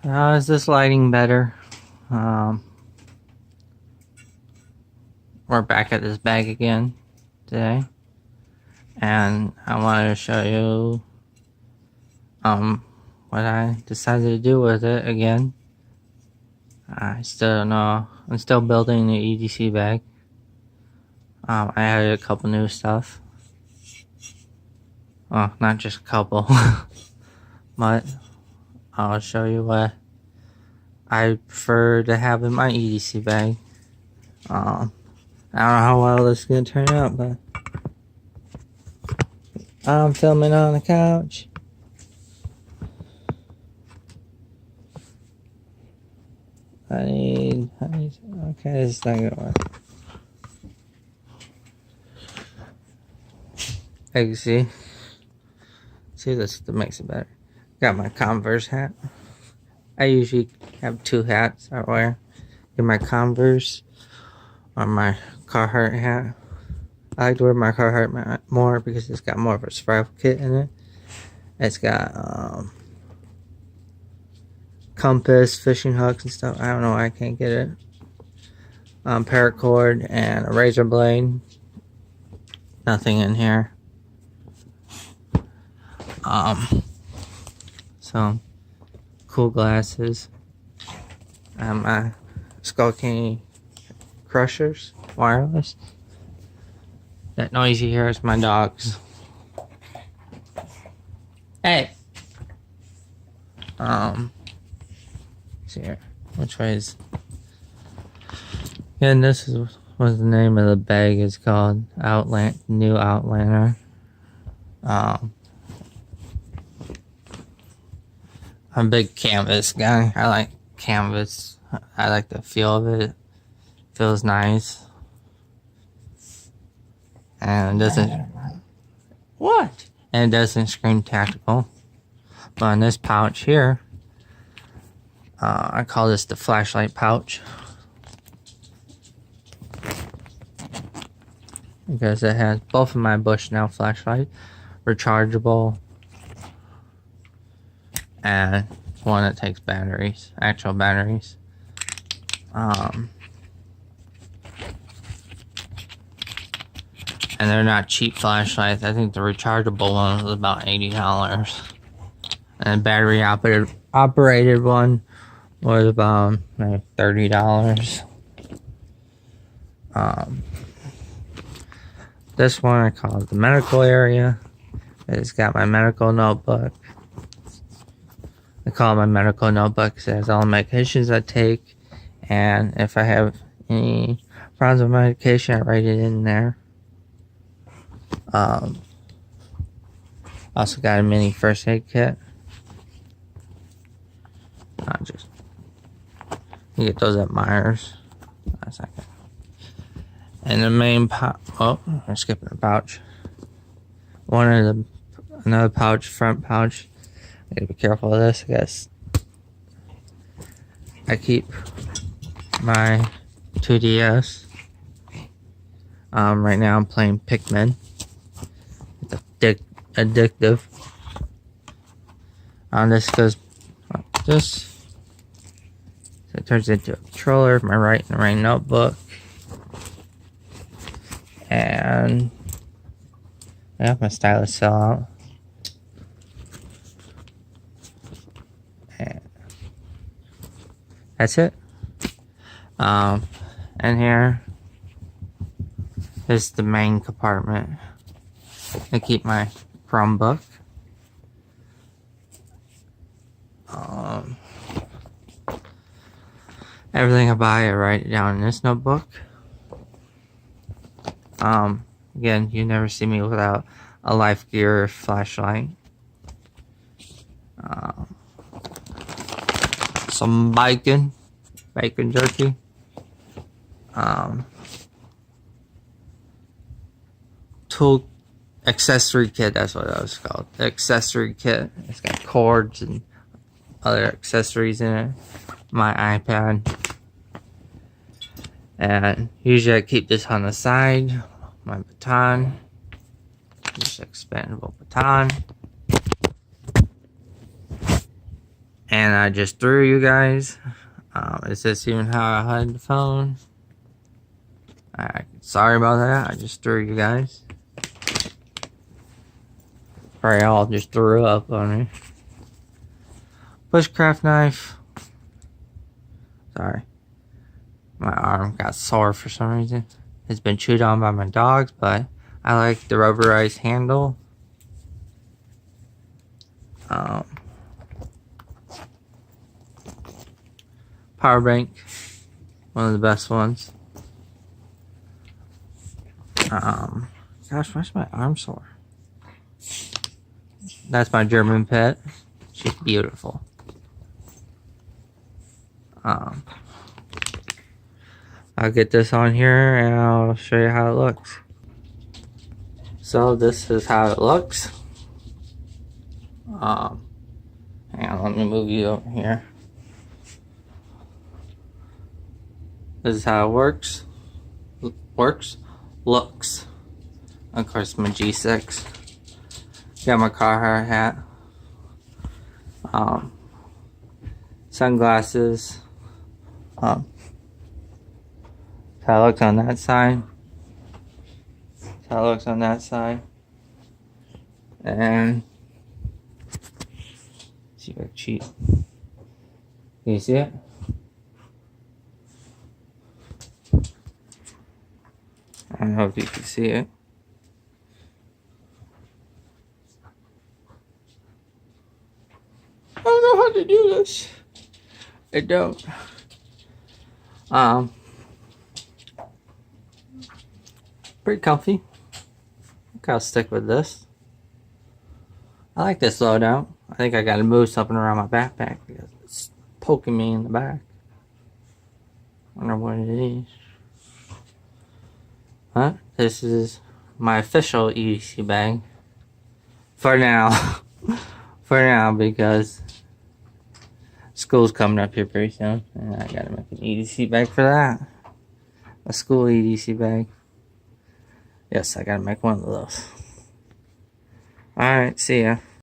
How is this lighting better? We're back at this bag again today, and I wanted to show you what I decided to do with it again. I still don't know. I'm still building the EDC bag. I added a couple new stuff. Well, not just a couple, but I'll show you what I prefer to have in my EDC bag. I don't know how well this is gonna turn out, but I'm filming on the couch. Okay, this is not gonna work. As you see this makes it better. Got my Converse hat. I usually have two hats I wear. Get my Converse or my Carhartt hat. I like to wear my Carhartt more because it's got more of a survival kit in it. It's got compass, fishing hooks and stuff. I don't know why I can't get it. Paracord and a razor blade. Nothing in here. Some cool glasses. My Skull Candy Crushers wireless. That noise you hear is my dogs. Hey. See here. Which way is? And this is what the name of the bag is called. New Outlander. I'm a big canvas guy. I like canvas. I like the feel of it. It feels nice. And it doesn't... What? And it doesn't scream tactical. But in this pouch here, I call this the flashlight pouch. Because it has both of my Bushnell flashlight, rechargeable, and one that takes batteries, actual batteries. And they're not cheap flashlights. I think the rechargeable one was about $80. And the battery operated one was about maybe $30. This one I call it the medical area. It's got my medical notebook. I call it my medical notebook because it has all the medications I take, and if I have any problems with medication, I write it in there. Also got a mini first aid kit. You get those at Myers. A second. And the main pouch. Oh, I'm skipping a pouch. Another pouch, front pouch. I gotta be careful of this, I guess. I keep my 2DS. Right now I'm playing Pikmin. It's addictive. This goes like this. So it turns into a controller, my right and right notebook. And yeah, my stylus fell out. And that's it. And here is the main compartment. I keep my Chromebook. Everything I buy, I write it down in this notebook. Again, you never see me without a Life Gear flashlight. Some bacon jerky. Tool accessory kit, that's what that was called. The accessory kit. It's got cords and other accessories in it. My iPad. And usually I keep this on the side. My baton. This expandable baton. And I just threw you guys. Is this even how I hide the phone? Sorry about that. I just threw you guys. Probably all just threw up on me. Bushcraft knife. Sorry. My arm got sore for some reason. It's been chewed on by my dogs, but I like the rubberized handle. Power bank. One of the best ones. Gosh, why's my arm sore? That's my German pet. She's beautiful. I'll get this on here and I'll show you how it looks. So this is how it looks. Hang on, let me move you over here. This is how it works. Looks. Of course, my G6. Got my Carhartt hat. Sunglasses. How it looks on that side. How it looks on that side. And see if I cheat. Can you see it? I don't know if you can see it. I don't know how to do this. I don't. Pretty comfy. I think I'll stick with this. I like this loadout. I think I gotta move something around my backpack because it's poking me in the back. I wonder what it is. Huh? This is my official EDC bag. For now. For now, because school's coming up here pretty soon. And I gotta make an EDC bag for that. A school EDC bag. Yes, I gotta make one of those. Alright, see ya.